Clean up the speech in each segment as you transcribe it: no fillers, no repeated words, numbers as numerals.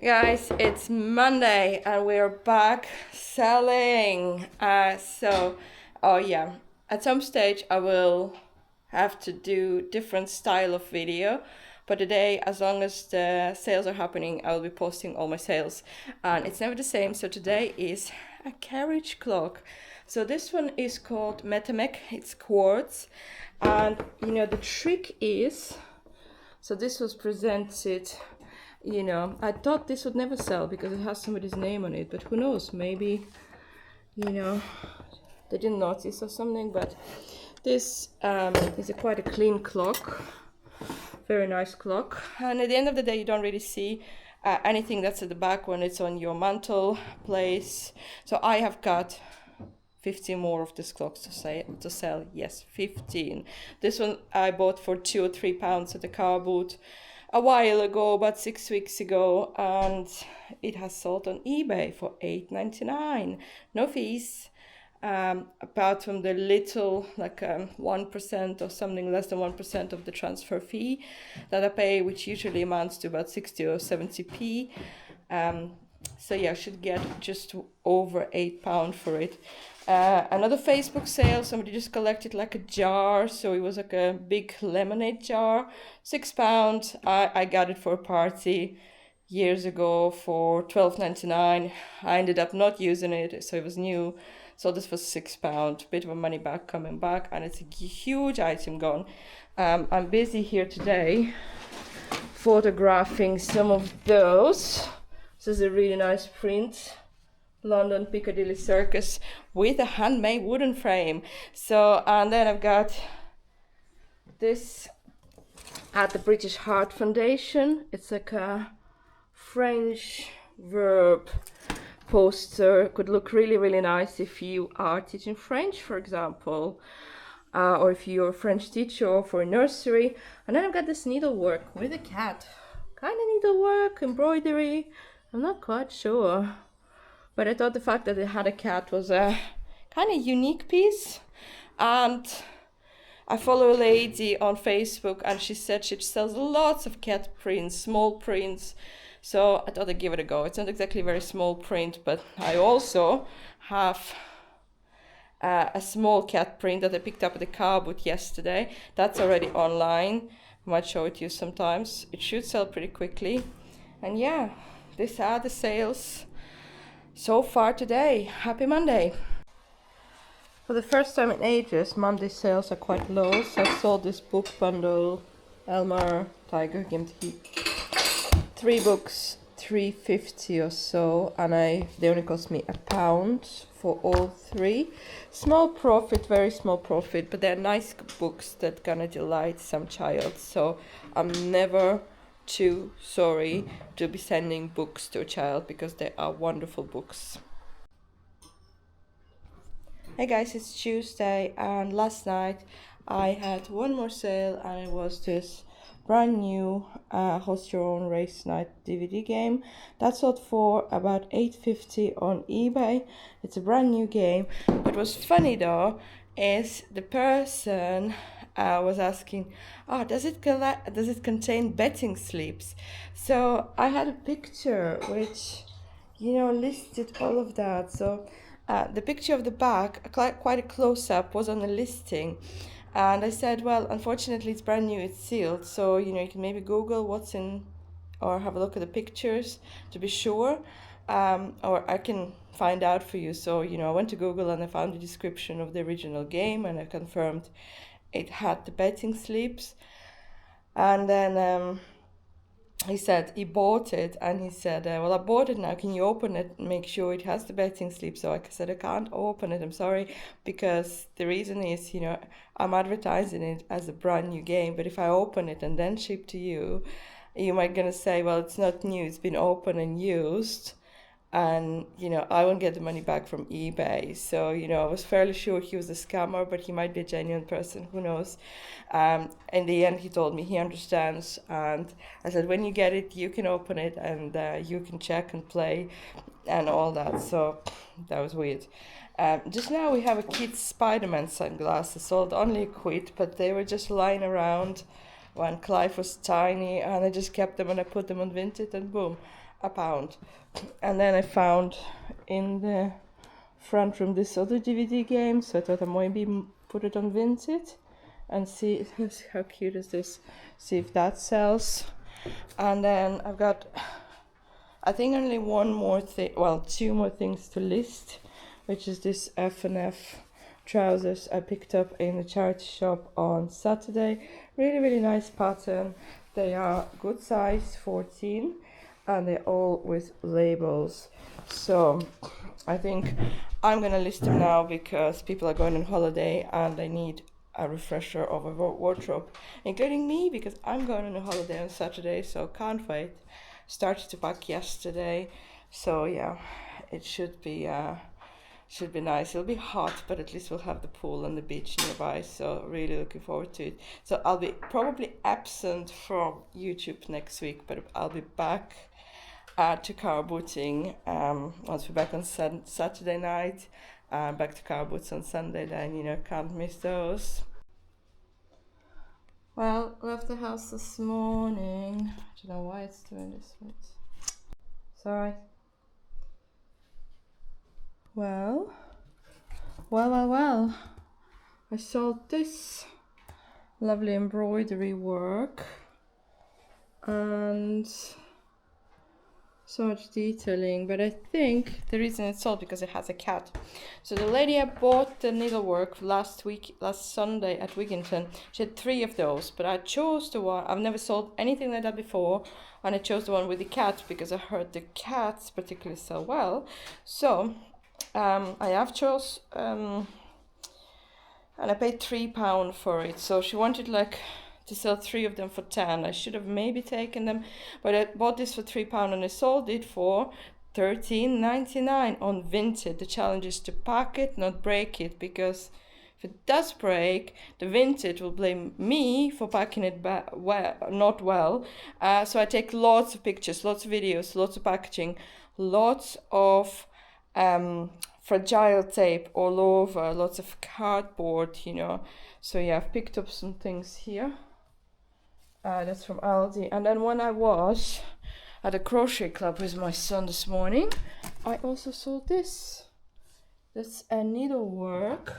Guys, it's Monday and we're back selling. Oh yeah, at some stage I will have to do different style of video. But today, as long as the sales are happening, I will be posting all my sales. And it's never the same. So today is a carriage clock. So this one is called Metamec. It's quartz. And the trick is, so this was presented, I thought this would never sell because it has somebody's name on it, but who knows, maybe, they didn't notice or something. But this is quite a clean clock, very nice clock. And at the end of the day, you don't really see anything that's at the back when it's on your mantle place. So I have got 15 more of these clocks to sell. Yes, 15. This one I bought for £2 or £3 at the car boot a while ago, about 6 weeks ago, and it has sold on eBay for £8.99. No fees. Apart from the little, 1% or something less than 1% of the transfer fee that I pay, which usually amounts to about 60 or 70p. So yeah, I should get just over £8 for it. Another Facebook sale, somebody just collected like a jar, so it was like a big lemonade jar, £6. I got it for a party years ago for £12.99. I ended up not using it, so it was new. So this was £6, bit of a money back coming back, and it's a huge item gone. I'm busy here today photographing some of those. This is a really nice print, London Piccadilly Circus, with a handmade wooden frame. So, and then I've got this at the British Heart Foundation. It's like a French verb poster. Could look really, really nice if you are teaching French, for example, or if you're a French teacher or for a nursery. And then I've got this needlework with a cat. Kind of needlework, embroidery, I'm not quite sure. But I thought the fact that it had a cat was a kind of unique piece. And I follow a lady on Facebook, and she said she sells lots of cat prints, small prints. So I thought I'd give it a go. It's not exactly a very small print, but I also have a small cat print that I picked up at the car boot yesterday. That's already online. I might show it to you sometimes. It should sell pretty quickly. And yeah, these are the sales so far today. Happy Monday. For the first time in ages, Monday sales are quite low. So I sold this book bundle, Elmar Tiger Gimti. 3 books, £3.50 or so, and they only cost me £1 for all 3. Small profit, very small profit, but they're nice books that gonna delight some child. So I'm never too sorry to be sending books to a child because they are wonderful books. Hey guys, it's Tuesday, and last night I had one more sale, and it was this brand new host your own race night DVD game that sold for about £8.50 on eBay. It's a brand new game. What was funny though is the person was asking, does it contain betting slips? So I had a picture which listed all of that. So the picture of the back, quite a close-up, was on the listing. And I said, well, unfortunately, it's brand new, it's sealed. So, you can maybe Google what's in, or have a look at the pictures to be sure. Or I can find out for you. So, I went to Google and I found the description of the original game, and I confirmed it had the betting slips. And then he said he bought it, and he said, well, I bought it now, can you open it and make sure it has the betting slip? So I said, I can't open it, I'm sorry, because the reason is, I'm advertising it as a brand new game, but if I open it and then ship to you, you might gonna say, well, it's not new, it's been opened and used, and I won't get the money back from eBay. So I was fairly sure he was a scammer, but he might be a genuine person, who knows. In the end, he told me he understands, and I said, when you get it, you can open it, and you can check and play and all that. So that was weird. Just now we have a kid's Spider-Man sunglasses, sold only a quid, but they were just lying around when Clive was tiny, and I just kept them and I put them on Vinted, and boom, a pound. And then I found in the front room this other DVD game, so I thought I maybe put it on Vinted and see how cute is this, see if that sells. And then I've got, I think, only one more thing, well, two more things to list, which is this F&F trousers I picked up in the charity shop on Saturday. Really nice pattern. They are good size 14 and they're all with labels. So I think I'm gonna list them now because people are going on holiday and they need a refresher of a wardrobe, including me, because I'm going on a holiday on Saturday, so can't wait. Started to pack yesterday, so yeah, it should be nice. It'll be hot, but at least we'll have the pool and the beach nearby, so really looking forward to it. So I'll be probably absent from YouTube next week, but I'll be back to car booting once we're back on Saturday night. Back to car boots on Sunday, then, you know, can't miss those. Well, left the house this morning. I don't know why it's doing this. Sorry. Well. I sold this lovely embroidery work and so much detailing, but I think the reason it's sold because it has a cat. So the lady I bought the needlework last Sunday at Wigginton, she had 3 of those, but I chose the one, I've never sold anything like that before, and I chose the one with the cat because I heard the cats particularly sell well. So I have chose and I paid £3 for it. So she wanted like to sell 3 of them for 10. I should have maybe taken them, but I bought this for £3 and I sold it for £13.99 on Vinted. The challenge is to pack it, not break it, because if it does break, the Vinted will blame me for packing it not well. So I take lots of pictures, lots of videos, lots of packaging, lots of fragile tape all over, lots of cardboard, you know. So yeah, I've picked up some things here. That's from Aldi. And then when I was at a crochet club with my son this morning, I also sold this. That's a needlework.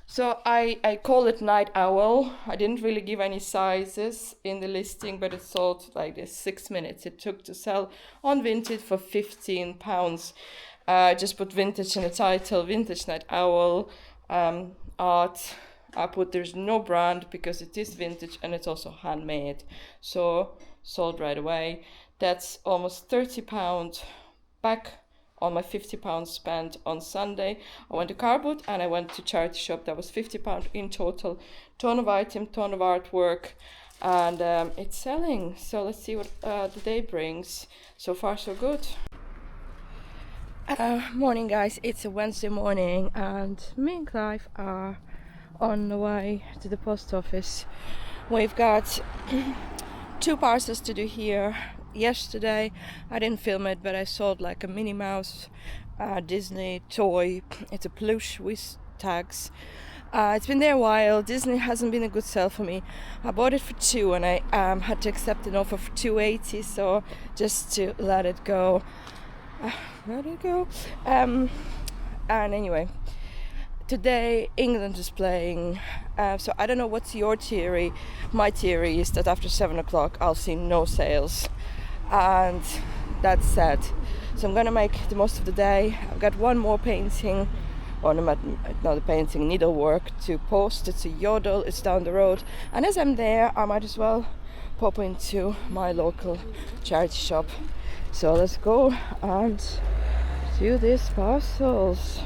So I call it Night Owl. I didn't really give any sizes in the listing, but it sold like this 6 minutes. It took to sell on Vinted for £15. Just put vintage in the title, Vintage Night Owl, art. I put there's no brand because it is vintage and it's also handmade. So sold right away. That's almost £30 back on my £50 spent on Sunday. I went to car boot and I went to charity shop. That was £50 in total. Ton of item, ton of artwork, and it's selling. So let's see what the day brings. So far so good. Morning guys, it's a Wednesday morning and me and Clive are on the way to the post office. We've got 2 parcels to do here. Yesterday I didn't film it, but I sold like a Minnie Mouse Disney toy. It's a plush with tags. It's been there a while. Disney hasn't been a good sell for me. I bought it for 2 and I had to accept an offer for $2.80, so just to let it go. And anyway, today England is playing, so I don't know what's your theory. My theory is that after 7 o'clock I'll see no sales, and that's sad. So I'm gonna make the most of the day. I've got one more painting, or not a painting, needlework to post. It's a Yodel, it's down the road, and as I'm there I might as well pop into my local charity shop. So let's go and do these parcels.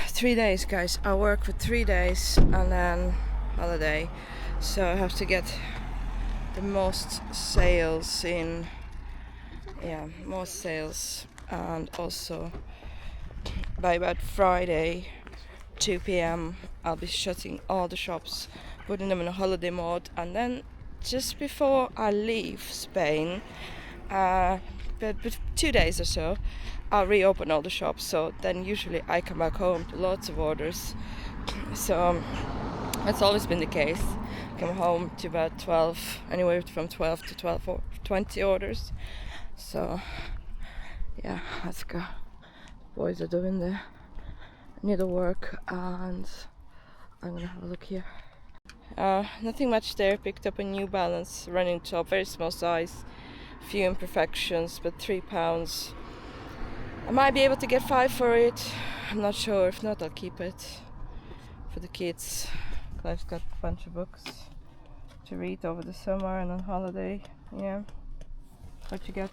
Three days, guys. I work for 3 days and then holiday, so I have to get the most sales in. Yeah, most sales, and also by about Friday 2 p.m. I'll be shutting all the shops, putting them in a holiday mode, and then just before I leave Spain, but 2 days or so, I'll reopen all the shops. So then usually I come back home to lots of orders. So that's always been the case. Come home to about 12, anywhere from 12 to 12 or 20 orders. So yeah, let's go. Boys are doing the needlework, and I'm gonna have a look here. Nothing much there. Picked up a New Balance running top, very small size, few imperfections, but £3. I might be able to get 5 for it. I'm not sure. If not, I'll keep it for the kids. Clive's got a bunch of books to read over the summer and on holiday. Yeah. What'd you get?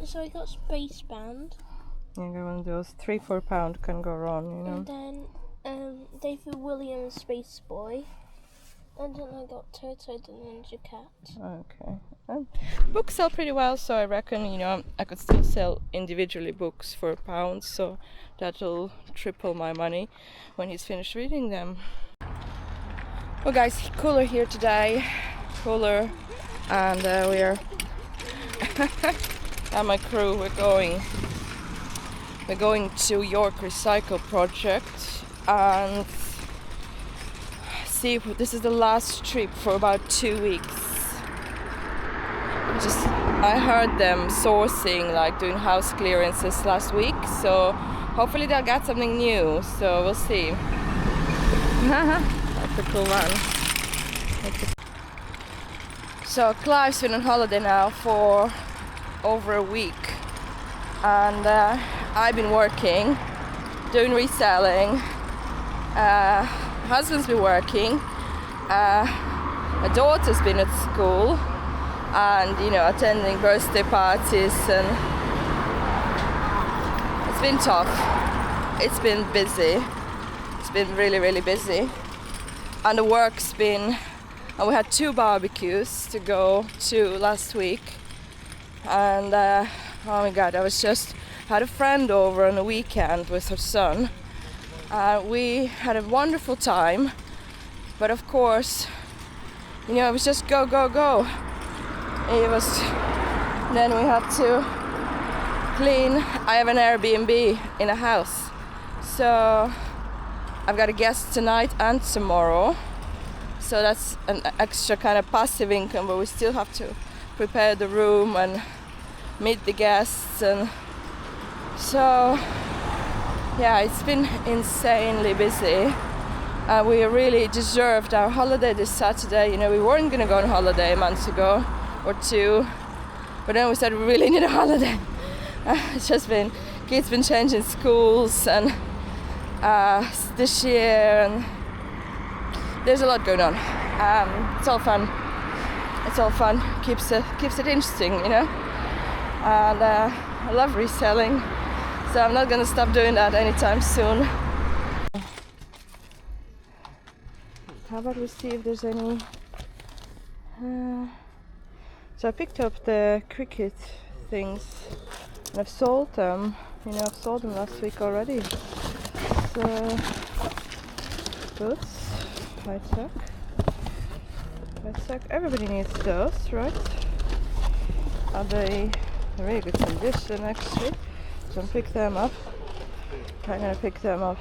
So I got Space Band. You got one of those. £3-4 can go wrong, you know. And then David Williams Space Boy. And then I got Toto the Ninja Cat. Okay. Books sell pretty well, so I reckon, you know, I could still sell individually books for £1, so that'll triple my money when he's finished reading them. Well guys, cooler here today. Cooler. And we're and my crew, we're going to York Recycle Project, and see, this is the last trip for about 2 weeks. I heard them sourcing, like doing house clearances last week, so hopefully they'll get something new, so we'll see. That's a cool one. So Clive's been on holiday now for over a week, and I've been working, doing reselling. Husband's been working. My daughter's been at school, and you know, attending birthday parties, and it's been tough. It's been busy. It's been really, really busy, and the work's been. And we had 2 barbecues to go to last week, and oh my god, I had a friend over on the weekend with her son. We had a wonderful time, but of course, you know, it was just go, go, go. Then we had to clean. I have an Airbnb in a house, so I've got a guest tonight and tomorrow. So that's an extra kind of passive income, but we still have to prepare the room and meet the guests, and so yeah, it's been insanely busy. We really deserved our holiday this Saturday. You know, we weren't going to go on holiday a month ago or 2, but then we said we really need a holiday. It's just been, kids been changing schools, and this year, and there's a lot going on. It's all fun. It's all fun. Keeps it interesting, you know. And I love reselling, so I'm not gonna stop doing that anytime soon. How about we see if there's any. So I picked up the cricket things, and I've sold them. You know, I've sold them last week already. So boots. High tuck. Everybody needs those, right? Are they in really good condition actually? So I'll pick them up. I'm gonna pick them up.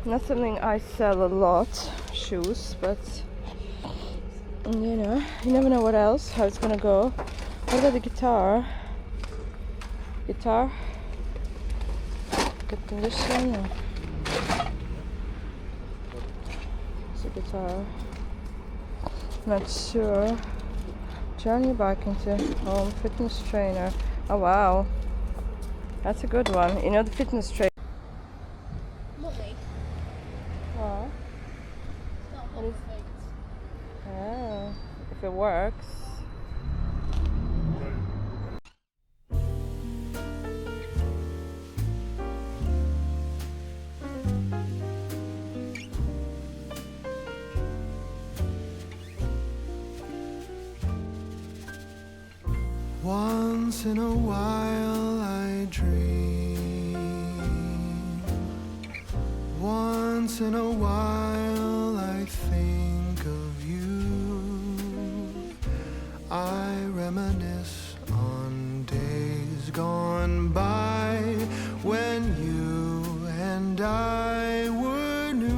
Not something I sell a lot, shoes, but you know, you never know how it's gonna go. What about the guitar? Good condition. Guitar. Not sure. Journey back into home fitness trainer. Oh wow, that's a good one. You know, the fitness trainer. Mommy. Oh. It's not perfect. Oh, if it works. Once in a while I dream. Once in a while I think of you. I reminisce on days gone by when you and I were new.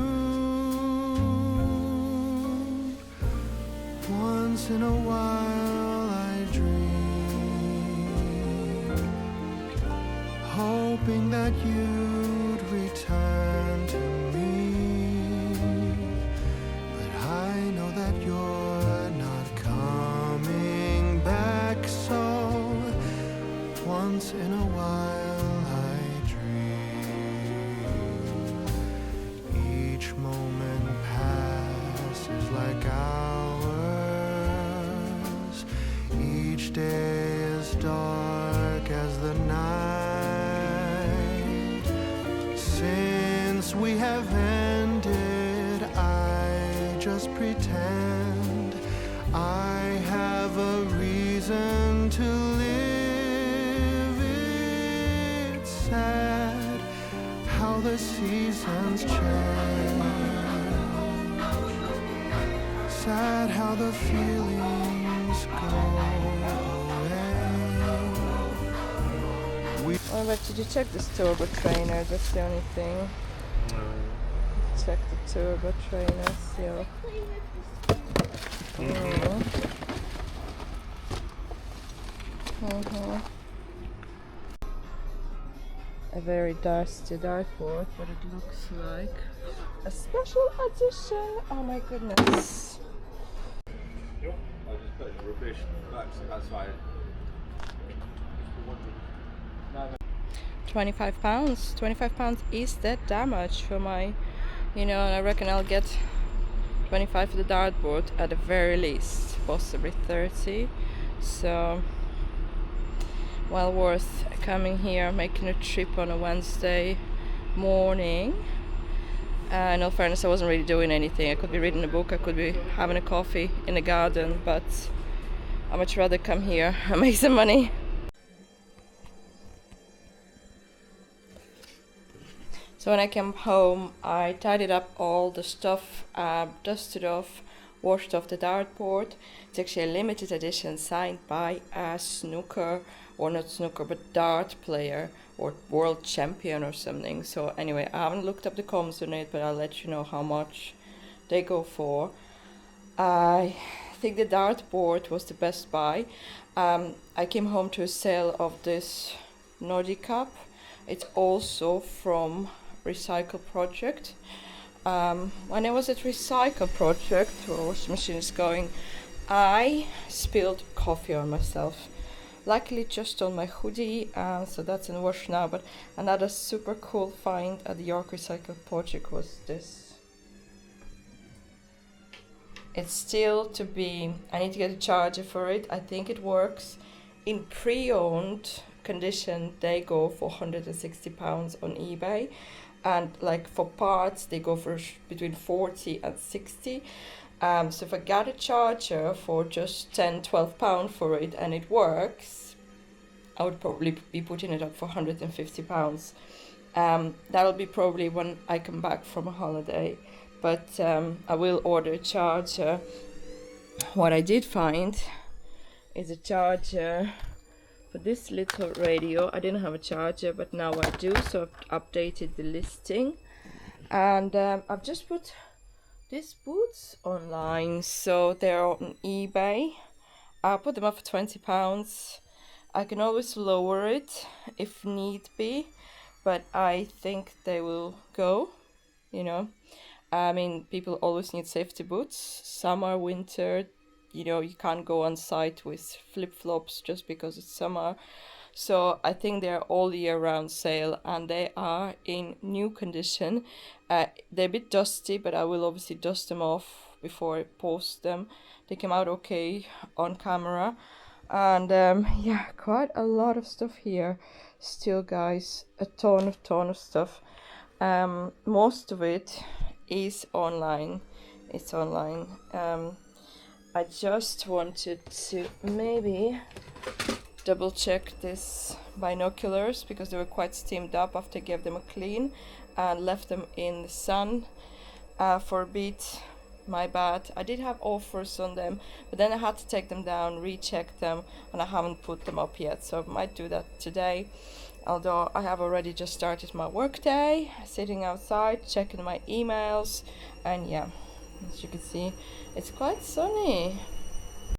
Once in a while I dream, hoping that you'd return to me. But I know that you're not coming back, so once in a while I dream. Each moment passes like hours. Each day is dark as the night. Since we have ended, I just pretend I have a reason to live. It's sad how the seasons change, sad how the feelings go away. Oh, but did you check this turbo trainer? That's the only thing. Check the turbo trainer seal. A very dusty dartboard, but it looks like a special edition. Oh my goodness. Yep, I just put it in the rubbish. That's fine. £25. £25 is that much for my, and I reckon I'll get 25 for the dartboard at the very least, possibly 30. So, well worth coming here, making a trip on a Wednesday morning. In all fairness, I wasn't really doing anything. I could be reading a book, I could be having a coffee in the garden, but I much rather come here and make some money. So when I came home, I tidied up all the stuff, dusted off, washed off the dartboard. It's actually a limited edition signed by a snooker, or not snooker, but dart player or world champion or something. So anyway, I haven't looked up the comms on it, but I'll let you know how much they go for. I think the dartboard was the best buy. I came home to a sale of this Nordic cup. It's also from Recycle Project. When I was at Recycle Project, where washing machine is going, I spilled coffee on myself. Luckily just on my hoodie, so that's in the wash now. But another super cool find at the York Recycle Project was this. It's still to be, I need to get a charger for it. I think it works. In pre-owned condition they go for £160 on eBay, and like for parts they go for between 40 and 60. So if I got a charger for just £10-12 for it and it works, I would probably be putting it up for £150. That'll be probably when I come back from a holiday, but I will order a charger. What I did find is a charger for this little radio. I didn't have a charger, but now I do, so I've updated the listing. And I've just put these boots online, so they're on eBay. I put them up for £20. I can always lower it if need be, but I think they will go, I mean, people always need safety boots. Summer, winter, you can't go on site with flip-flops just because it's summer. So I think they're all year round sale, and they are in new condition. They're a bit dusty, but I will obviously dust them off before I post them. They came out okay on camera. And yeah, quite a lot of stuff here still, guys. A ton of stuff. Most of it is online. It's online. I just wanted to maybe double check these binoculars because they were quite steamed up after I gave them a clean and left them in the sun for a bit. my bad. I did have offers on them, but then I had to take them down, recheck them, and I haven't put them up yet, so I might do that today. Although I have already just started my work day, sitting outside, checking my emails, and yeah, as you can see, it's quite sunny.